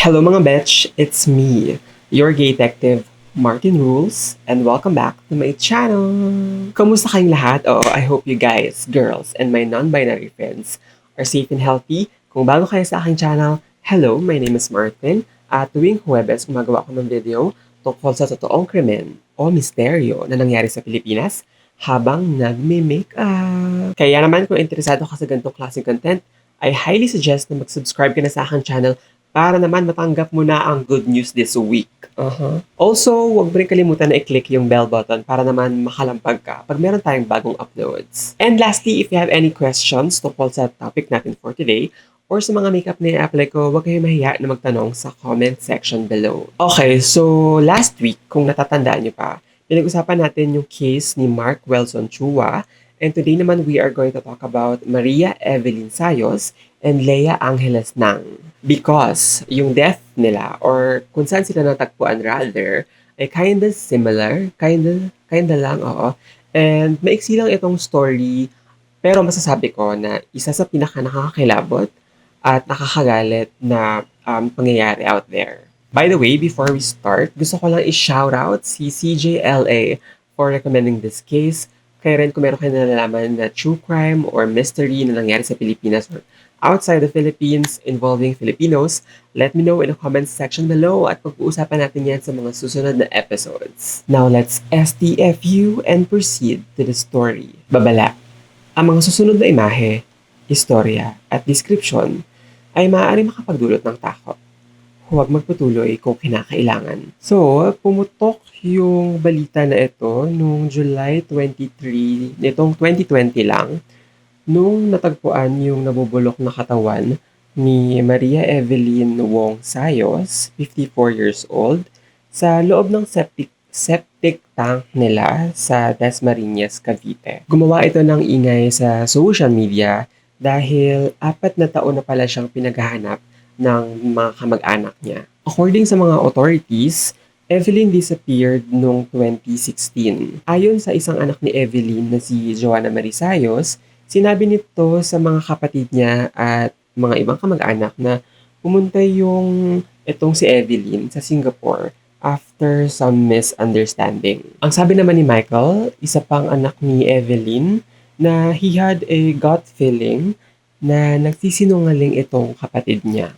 Hello mga betch, it's me, your Gaytective, Martin Rules, and welcome back to my channel! Kamusta kayong lahat? I hope you guys, girls, and my non-binary friends are safe and healthy. Kung bago kayo sa aking channel, hello, my name is Martin, at tuwing Huwebes gumagawa ko ng video tungkol sa totoong krimen o misteryo na nangyari sa Pilipinas habang nagme-makeup. Kaya naman kung interesado ka sa ganitong klaseng content, I highly suggest na mag-subscribe ka na sa aking channel para naman matanggap mo na ang good news this week. Also, huwag mo rin kalimutan na i-click yung bell button para naman makalampag ka pag meron tayong bagong uploads. And lastly, if you have any questions tungkol sa topic natin for today, or sa mga makeup na i-apply ko, huwag kayong mahiya na magtanong sa comment section below. Okay, so last week, kung natatandaan nyo pa, pinag-usapan natin yung case ni Mark Welson Chua. And today naman, we are going to talk about Maria Evelyn Sayos and Lea Angeles Nang. Because yung death nila, or kung saan sila natagpuan rather, ay kinda similar, kinda lang, oo. And maiksi lang itong story, pero masasabi ko na isa sa pinaka-nakakakilabot at nakakagalit na pangyayari out there. By the way, before we start, gusto ko lang i-shoutout si CJLA for recommending this case. Kaya rin kung meron kayo nalalaman na true crime or mystery na nangyari sa Pilipinas or outside the Philippines involving Filipinos, let me know in the comments section below at pag-uusapan natin yan sa mga susunod na episodes. Now let's STFU and proceed to the story. Babala. Ang mga susunod na imahe, istorya at description ay maaari makapagdulot ng takot. Huwag magpatuloy kung kinakailangan. So, pumutok yung balita na ito noong July 23, nitong 2020 lang, nung natagpuan yung nabubulok na katawan ni Maria Evelyn Wong Sayos, 54 years old, sa loob ng septic tank nila sa Dasmariñas, Cavite. Gumawa ito ng ingay sa social media dahil 4 na taon na pala siyang pinaghahanap ng mga kamag-anak niya. According sa mga authorities, Evelyn disappeared noong 2016. Ayon sa isang anak ni Evelyn na si Joanna Marie Sayos, sinabi nito sa mga kapatid niya at mga ibang kamag-anak na pumunta yung itong si Evelyn sa Singapore after some misunderstanding. Ang sabi naman ni Michael, isa pang anak ni Evelyn, na he had a gut feeling na nagsisinungaling itong kapatid niya.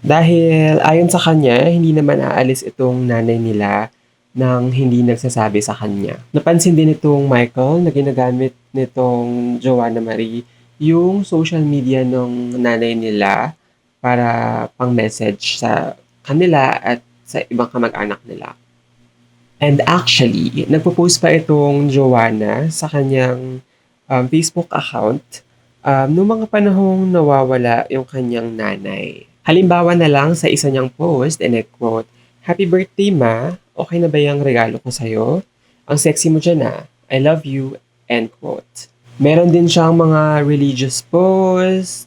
Dahil ayon sa kanya, hindi naman aalis itong nanay nila nang hindi nagsasabi sa kanya. Napansin din itong Michael na ginagamit nitong Joanna Marie yung social media ng nanay nila para pang-message sa kanila at sa ibang kamag-anak nila. And actually, nagpo-post pa itong Joanna sa kanyang Facebook account noong mga panahong nawawala yung kanyang nanay. Halimbawa na lang sa isa niyang post, and I quote, "Happy birthday ma, okay na ba yung regalo ko sa'yo? Ang sexy mo dyan ah, I love you," end quote. Meron din siyang mga religious post.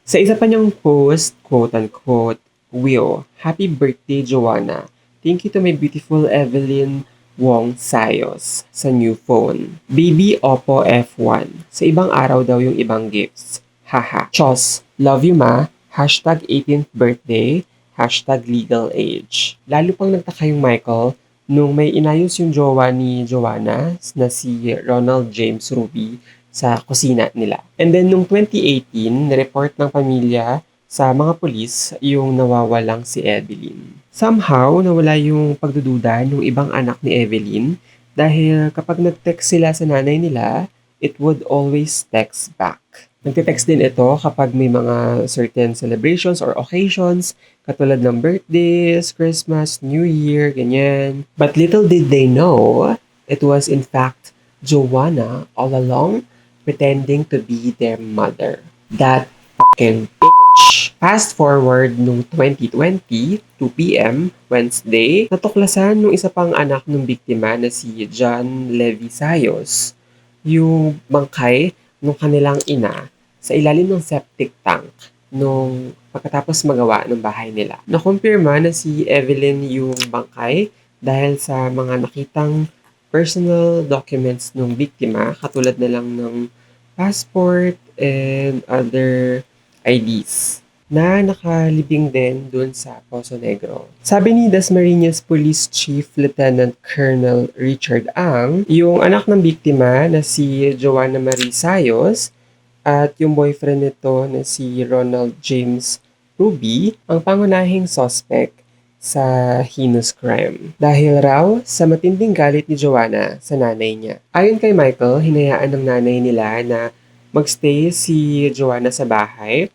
Sa isa pa niyang post, quote unquote, "Will, happy birthday Joanna. Thank you to my beautiful Evelyn Wong Sayos sa new phone. Baby Oppo F1. Sa ibang araw daw yung ibang gifts. Haha. Chos, love you ma. Hashtag 18th birthday. Hashtag legal age." Lalo pang nagtaka yung Michael nung may inayos yung jowa ni Joanna na si Ronald James Ruby sa kusina nila. And then nung 2018, nireport ng pamilya sa mga pulis yung nawawalang si Evelyn. Somehow, nawala yung pagdududa ng ibang anak ni Evelyn dahil kapag nag-text sila sa nanay nila, it would always text back. Nagte-text din ito kapag may mga certain celebrations or occasions, katulad ng birthdays, Christmas, New Year, ganyan. But little did they know, it was in fact Joanna all along pretending to be their mother. That fucking bitch. Fast forward nung 2020, 2 p.m., Wednesday, natuklasan nung isa pang anak ng biktima na si John Levi Sayos yung bangkay ng kanilang ina sa ilalim ng septic tank nung pagkatapos magawa ng bahay nila. Nakumpirma na si Evelyn yung bangkay dahil sa mga nakitang personal documents ng biktima, katulad na lang ng passport and other IDs. na nakalibing din dun sa Poso Negro. Sabi ni Dasmariñas Police Chief Lieutenant Colonel Richard Ang, yung anak ng biktima na si Joanna Marie Sayos at yung boyfriend nito na si Ronald James Ruby ang pangunahing suspect sa heinous crime. Dahil raw sa matinding galit ni Joanna sa nanay niya. Ayon kay Michael, hinayaan ng nanay nila na magstay si Joanna sa bahay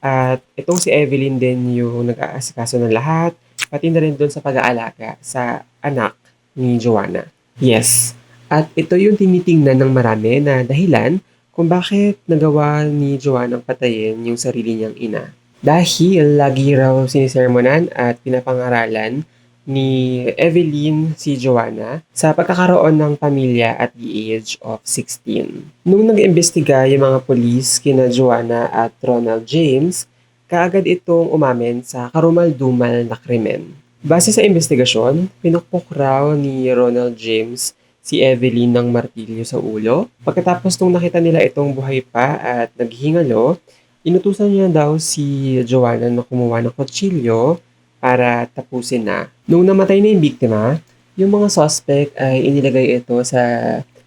at itong si Evelyn din yung nag-aasikaso ng lahat, pati na rin doon sa pag-aalaga sa anak ni Joanna. Yes, at ito yung tinitingnan ng marami na dahilan kung bakit nagawa ni Joanna ang patayin yung sarili niyang ina. Dahil lagi raw sinisermonan at pinapangaralan ni Evelyn si Joanna sa pagkakaroon ng pamilya at the age of 16. Nung nag-imbestiga yung mga polis kina Joanna at Ronald James, kaagad itong umamin sa karumal-dumal na krimen. Base sa investigasyon, pinukpok raw ni Ronald James si Evelyn ng martilyo sa ulo. Pagkatapos nung nakita nila itong buhay pa at naghihingalo, inutusan niya daw si Joanna na kumuha ng kutsilyo para tapusin na. Nung namatay na yung biktima, yung mga suspect ay inilagay ito sa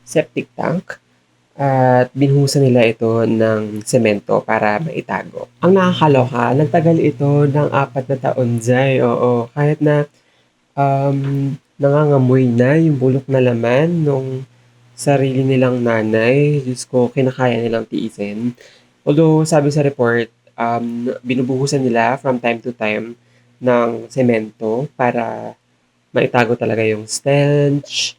septic tank at binuhusan nila ito ng semento para maitago. Ang nakakaloka, nagtagal ito ng 4 na taon, Zay. Oo, kahit na nangangamoy na yung bulok na laman nung sarili nilang nanay. Diyos ko, kinakaya nilang tiisin. Although, sabi sa report, binubuhusan nila from time to time ng semento para maitago talaga yung stench.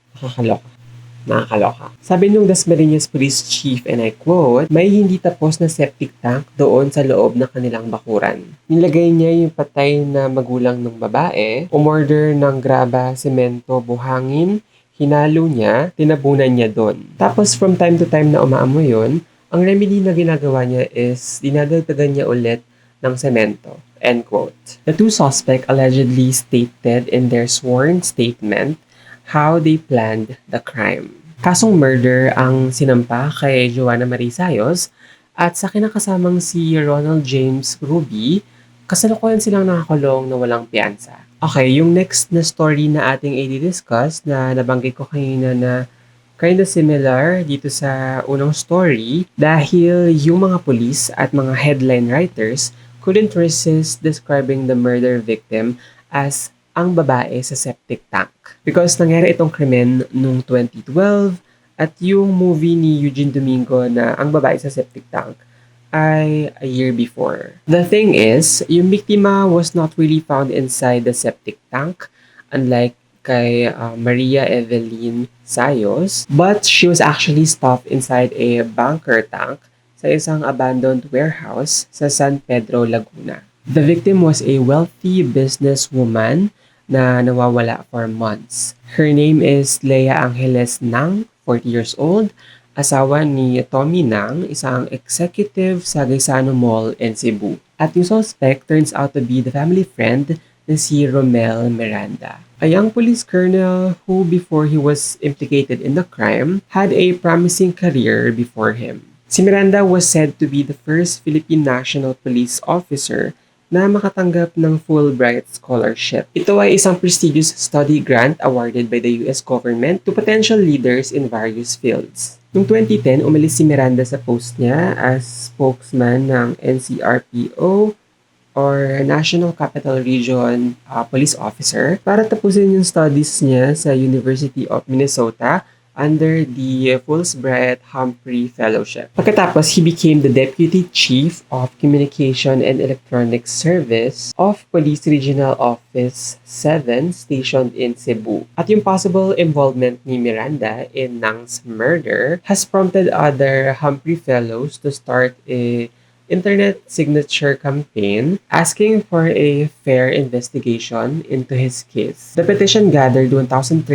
Nakakaloka. Sabi nung Dasmariñas Police Chief, and I quote, may hindi tapos na septic tank doon sa loob ng kanilang bakuran. Nilagay niya yung patay na magulang ng babae, umorder ng graba, semento, buhangin, hinalo niya, tinabunan niya doon. Tapos from time to time na umaamoy yun, ang remedy na ginagawa niya is dinadagdagan niya ulit ng semento. End quote. The two suspects allegedly stated in their sworn statement how they planned the crime. Kasong murder ang sinampa kay Joanna Marie Sayos at sa kinakasamang si Ronald James Ruby, kasalukuyan silang nakakulong na walang piyansa. Okay, yung next na story na ating i-discuss na nabanggit ko kanina na kind of similar dito sa unang story dahil yung mga police at mga headline writers couldn't resist describing the murder victim as ang babae sa septic tank. Because nangyari itong krimen noong 2012 at yung movie ni Eugene Domingo na ang babae sa septic tank ay a year before. The thing is, yung biktima was not really found inside the septic tank unlike kay Maria Evelyn Sayos, but she was actually stuffed inside a bunker tank sa isang abandoned warehouse sa San Pedro, Laguna. The victim was a wealthy businesswoman na nawawala for months. Her name is Leia Angeles Nang, 40 years old, asawa ni Tommy Nang, isang executive sa Gaisano Mall in Cebu. At yung suspect turns out to be the family friend na si Romel Miranda, a young police colonel who before he was implicated in the crime had a promising career before him. Si Miranda was said to be the first Philippine National Police officer na makatanggap ng Fulbright Scholarship. Ito ay isang prestigious study grant awarded by the US government to potential leaders in various fields. Noong 2010, umalis si Miranda sa post niya as spokesman ng NCRPO or National Capital Region Police Officer para tapusin yung studies niya sa University of Minnesota under the Fulbright Humphrey Fellowship. Pagkatapos, he became the Deputy Chief of Communication and Electronics Service of Police Regional Office 7 stationed in Cebu. At yung possible involvement ni Miranda in Nang's murder has prompted other Humphrey Fellows to start a internet signature campaign asking for a fair investigation into his case. The petition gathered 1,034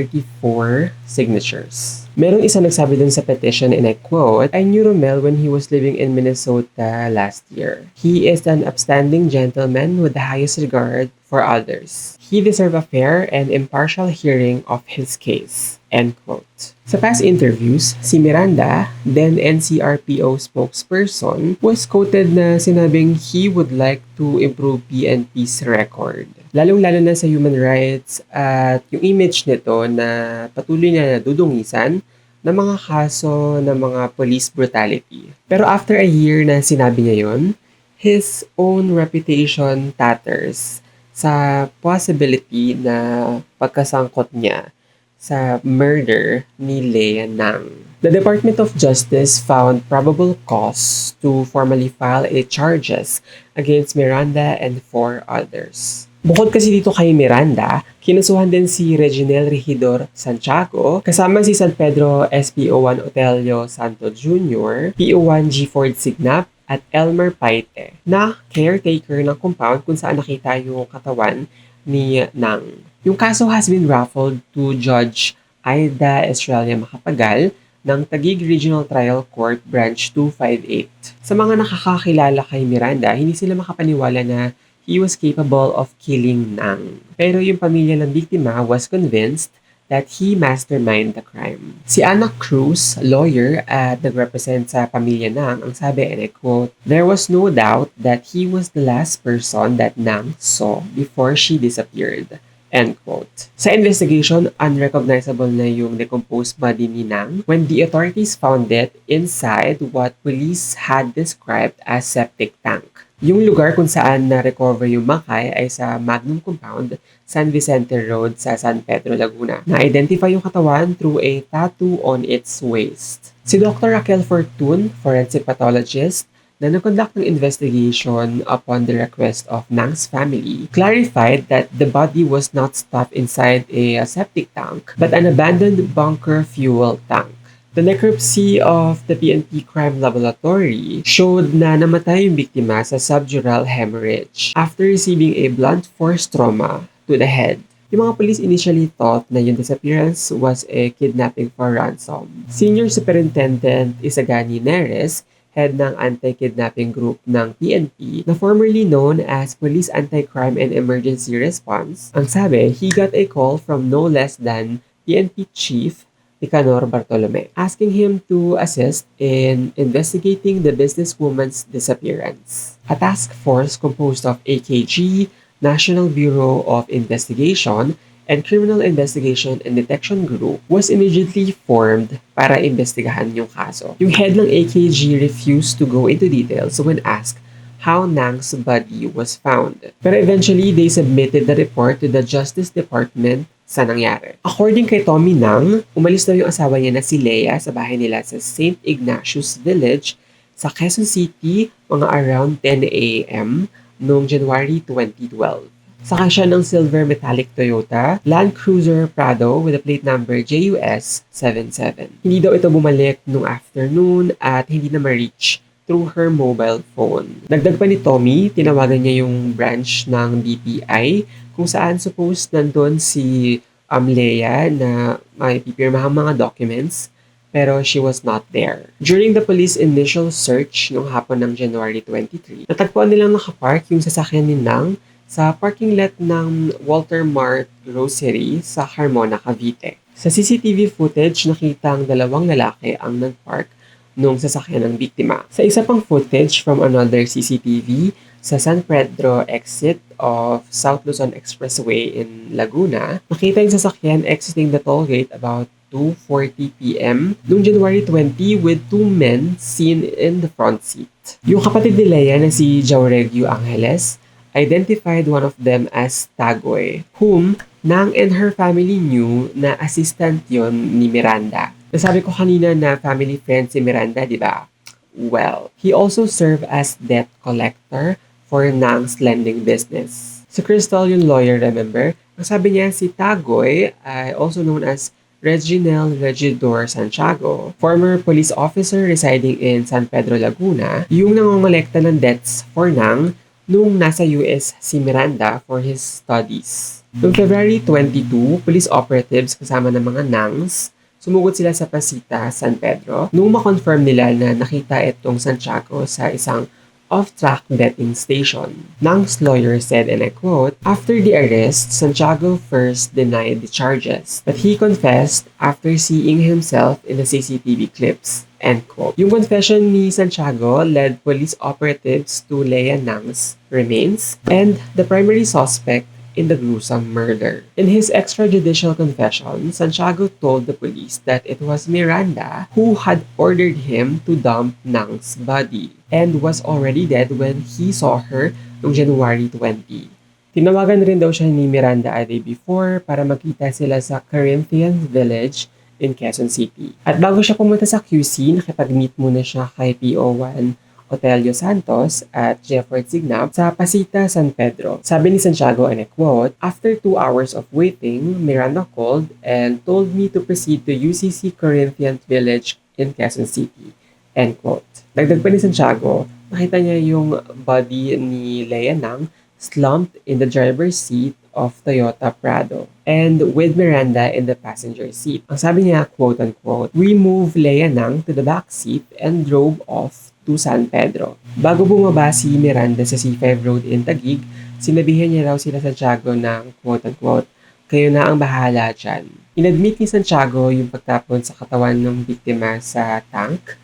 signatures. Merong isa nagsabi dun sa petition, and I quote, I knew Romel when he was living in Minnesota last year. He is an upstanding gentleman with the highest regard for others. He deserves a fair and impartial hearing of his case. End quote. Sa past interviews, si Miranda, then NCRPO spokesperson, was quoted na sinabing he would like to improve PNP's record. Lalong-lalo na sa human rights at yung image nito na patuloy na nadudungisan ng mga kaso ng mga police brutality. Pero after a year na sinabi niya yon, his own reputation tatters sa possibility na pagkasangkot niya sa murder ni Lea Nang. The Department of Justice found probable cause to formally file a charges against Miranda and 4 others. Bukod kasi dito kay Miranda, kinasuhan din si Reginel Regidor Santiago, kasama si San Pedro SPO1 Otelio Santo Jr., PO1 G. Ford Signap, at Elmer Paite, na caretaker ng compound kung saan nakita yung katawan ni Nang. Yung kaso has been raffled to Judge Aida Estrella Macapagal ng Taguig Regional Trial Court Branch 258. Sa mga nakakakilala kay Miranda, hindi sila makapaniwala na he was capable of killing Nang. Pero yung pamilya ng biktima was convinced that he masterminded the crime. Si Ana Cruz, lawyer at nag-represent sa pamilya Nang, ang sabi, and I quote, "There was no doubt that he was the last person that Nang saw before she disappeared." End quote. Sa investigation, unrecognizable na yung decomposed body ni Nang when the authorities found it inside what police had described as septic tank. Yung lugar kung saan na-recover yung makay ay sa Magnum Compound, San Vicente Road sa San Pedro, Laguna. Na-identify yung katawan through a tattoo on its waist. Si Dr. Raquel Fortun, forensic pathologist, na nag-conduct ng investigation upon the request of Nang's family, clarified that the body was not stuffed inside a septic tank, but an abandoned bunker fuel tank. The necropsy of the PNP Crime Laboratory showed na namatay yung biktima sa subdural hemorrhage after receiving a blunt force trauma to the head. Yung mga police initially thought na yung disappearance was a kidnapping for ransom. Senior Superintendent Isagani Neres, head ng anti-kidnapping group ng PNP na formerly known as Police Anti-Crime and Emergency Response, ang sabi, he got a call from no less than PNP Chief Nicanor Bartolome, asking him to assist in investigating the businesswoman's disappearance. A task force composed of AKG, National Bureau of Investigation, and Criminal Investigation and Detection Group was immediately formed para imbestigahan yung kaso. Yung head ng AKG refused to go into details when asked how Nang's body was found. Pero eventually, they submitted the report to the Justice Department sa nangyari. According kay Tommy Nang, umalis daw yung asawa niya na si Lea sa bahay nila sa St. Ignatius Village sa Quezon City mga around 10 a.m. noong January 2012. Sakay siya ng silver metallic Toyota Land Cruiser Prado with a plate number JUS77. Hindi daw ito bumalik nung afternoon at hindi na ma-reach through her mobile phone. Dagdag pa ni Tommy, tinawagan niya yung branch ng BPI kung saan suppose nandun si Lea na may pipirmahang mga documents pero she was not there. During the police initial search noong hapon ng January 23, natagpuan nilang nakapark yung sasakyan ni Nang sa parking lot ng Walter Mart Grocery sa Carmona, Cavite. Sa CCTV footage, nakita ang dalawang lalaki ang nagpark nung sasakyan ng biktima. Sa isa pang footage from another CCTV sa San Pedro exit of South Luzon Expressway in Laguna, nakita yung sasakyan exiting the toll gate about 2:40 p.m. noong January 20 with 2 men seen in the front seat. Yung kapatid ni Lea na si Jauregio Angeles identified one of them as Tagoy, whom Nang and her family knew na assistant yon ni Miranda. Nasabi ko kanina na family friend si Miranda, di ba? Well, he also served as debt collector for Nang's lending business. Si Crystal yung lawyer, remember? Ang sabi niya si Tagoy, also known as Reginel Regidor Santiago, former police officer residing in San Pedro, Laguna, yung nangongolekta ng debts for Nang nung nasa US si Miranda for his studies. Noong February 22, police operatives kasama ng mga Nangs sumugod sila sa Pasita, San Pedro, nung ma-confirm nila na nakita itong Santiago sa isang off-track betting station. Nang's lawyer said, and I quote, "After the arrest, Santiago first denied the charges, but he confessed after seeing himself in the CCTV clips." End quote. Yung confession ni Santiago led police operatives to Lea Nang's remains and the primary suspect in the gruesome murder. In his extrajudicial confession, Santiago told the police that it was Miranda who had ordered him to dump Nang's body and was already dead when he saw her noong January 20. Tinawagan rin daw siya ni Miranda a day before para magkita sila sa Corinthian Village in Quezon City. At bago siya pumunta sa QC, nakipag-meet muna siya kay PO1 Otelio Santos at Jefford Signap sa Pasita, San Pedro. Sabi ni Santiago, and I quote, "After 2 hours of waiting, Miranda called and told me to proceed to UCC Corinthian Village in Quezon City." End quote. Dagdag pa ni Santiago, nakita niya yung body ni Lea Nang slumped in the driver's seat of Toyota Prado and with Miranda in the passenger seat. Ang sabi niya, quote-unquote, "We moved Lea Nang to the back seat and drove off to San Pedro." Bago bumaba si Miranda sa C5 Road in Taguig, sinabihan niya raw sila Santiago ng quote-unquote, "Kayo na ang bahala dyan." Inadmit ni Santiago yung pagtapon sa katawan ng biktima sa tank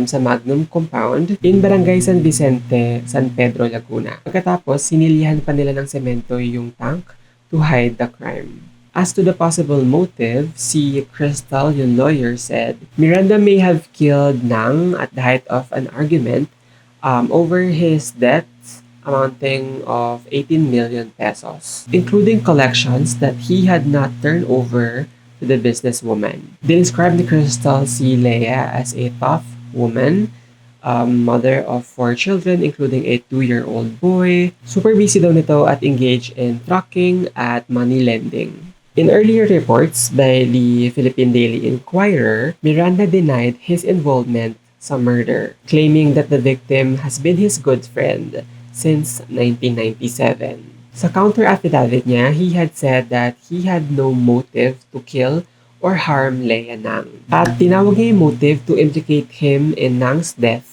sa Magnum Compound in Barangay San Vicente, San Pedro, Laguna. Pagkatapos, sinilihan pa nila ng semento yung tank to hide the crime. As to the possible motive, si Crystal, yung lawyer, said, Miranda may have killed Nang at the height of an argument over his debts amounting of 18 million pesos, including collections that he had not turned over to the businesswoman. They described the Crystal si Lea as a tough woman, mother of 4 children including a 2-year-old boy. Super busy daw nito at engaged in trucking at money lending. In earlier reports by the Philippine Daily Inquirer, Miranda denied his involvement sa murder, claiming that the victim has been his good friend since 1997. Sa counter affidavit niya, he had said that he had no motive to kill or harm Lea Nang. At tinawag niya yung motive to implicate him in Nang's death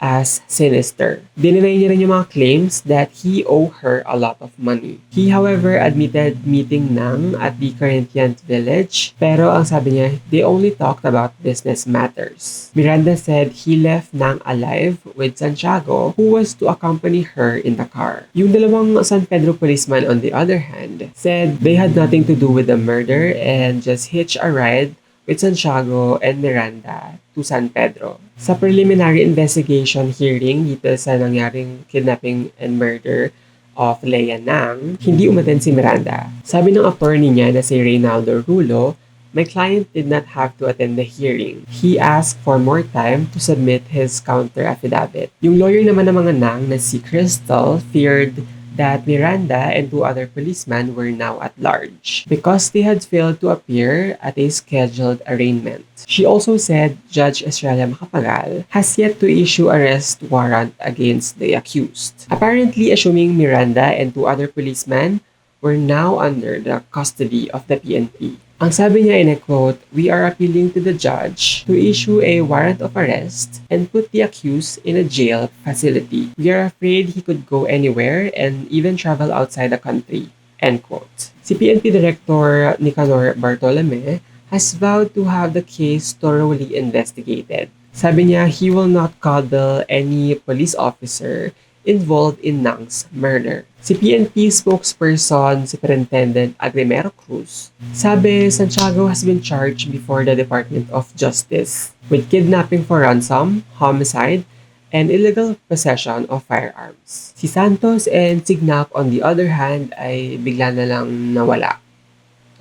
as sinister. Dininay niya rin yung mga claims that he owed her a lot of money. He, however, admitted meeting Nang at the Corinthian Village, pero ang sabi niya, they only talked about business matters. Miranda said he left Nang alive with Santiago, who was to accompany her in the car. Yung dalawang San Pedro policeman, on the other hand, said they had nothing to do with the murder and just hitched a ride with Santiago and Miranda to San Pedro. Sa preliminary investigation hearing dito sa nangyaring kidnapping and murder of Lea Nang, hindi umaten si Miranda. Sabi ng attorney niya na si Reynaldo Rulo, my client did not have to attend the hearing. He asked for more time to submit his counter affidavit. Yung lawyer naman ng mga Nang na si Crystal feared that Miranda and 2 other policemen were now at large because they had failed to appear at a scheduled arraignment. She also said Judge Estrella Macapagal has yet to issue arrest warrant against the accused, apparently assuming Miranda and 2 other policemen were now under the custody of the PNP. Ang sabi niya, in a quote, "We are appealing to the judge to issue a warrant of arrest and put the accused in a jail facility. We are afraid he could go anywhere and even travel outside the country." End quote. Si PNP Director Nicanor Bartolome has vowed to have the case thoroughly investigated. Sabi niya, he will not coddle any police officer involved in Nang's murder. Si PNP spokesperson, Superintendent Agrimero Cruz, sabi Santiago has been charged before the Department of Justice with kidnapping for ransom, homicide, and illegal possession of firearms. Si Santos and Signap, on the other hand, ay bigla na lang nawala.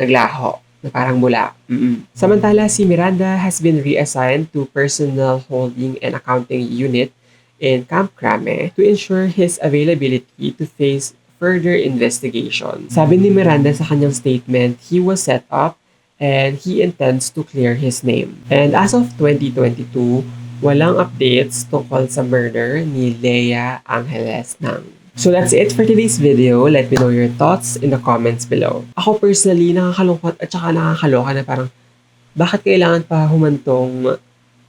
Naglaho. Na parang mula. Samantala, si Miranda has been reassigned to Personal Holding and Accounting Unit in Camp Crame to ensure his availability to face further investigation. Sabi ni Miranda sa kanyang statement, he was set up and he intends to clear his name. And as of 2022, walang updates tungkol sa murder ni Lea Angeles Nang. So that's it for today's video. Let me know your thoughts in the comments below. Ako personally, nakakalungkot at saka nakakaloka na parang bakit kailangan pa humantong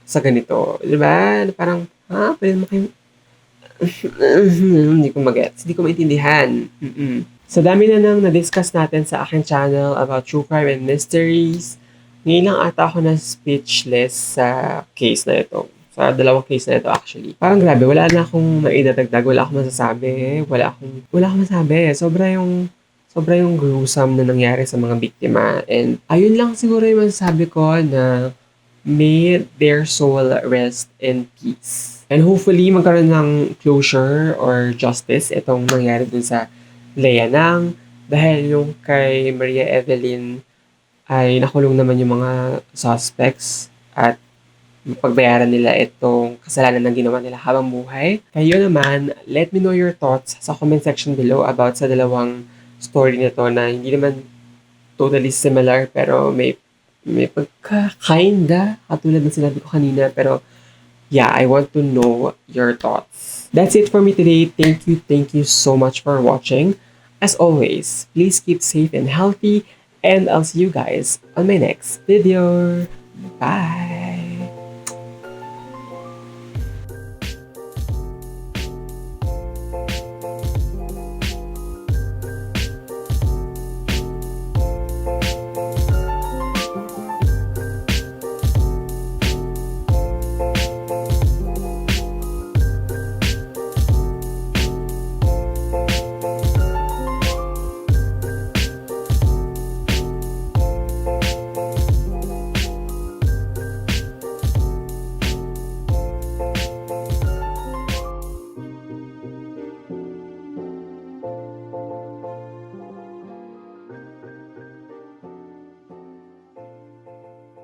sa ganito? Diba? Parang, pwede mo kayong Hindi ko magets, hindi ko maintindihan. Sa dami na nang na-discuss natin sa aking channel about true crime and mysteries, ngayon lang ata ako na speechless sa case na ito. Sa dalawang case na ito actually. Parang grabe, wala na akong maidadagdag, wala akong masasabi, wala akong masabi. Sobra yung gruesome na nangyari sa mga biktima. And ayun lang siguro yung masasabi ko na may their soul rest in peace. And hopefully, magkaroon ng closure or justice itong nangyari dun sa Lea Nang. Dahil yung kay Maria Evelyn ay nakulong naman yung mga suspects at pagbayaran nila itong kasalanan na ginawa nila habang buhay. Kayo naman, let me know your thoughts sa comment section below about sa dalawang story nito na hindi naman totally similar pero may pagka-kinda katulad ng sinabi ko kanina pero yeah, I want to know your thoughts. That's it for me today. Thank you so much for watching. As always, please keep safe and healthy and I'll see you guys on my next video. Bye!